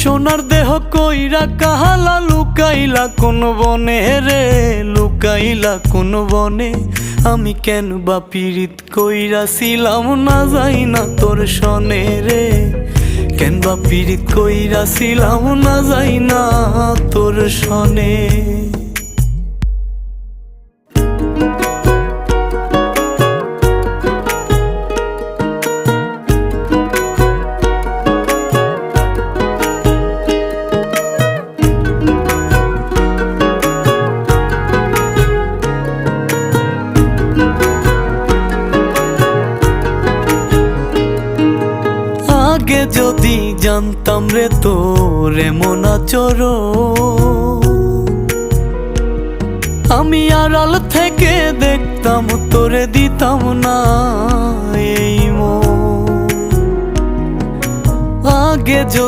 সোনার দেহ কইরা কাহালা লুকাইলা কোন বনে রে, লুকাইলা কোন বনে। আমি কেন বা পীড়িত কইরাছিলাম না যাই না তোর সনে রে, কেন বা পীড়িত কইরাছিলাম না যাই না তোর সনে। আগে যদি জানতাম রে তোর এমন আচরণ, আমি আড়াল থেকে দেখতাম তোরে দিতাম না এই মন। আগে যদি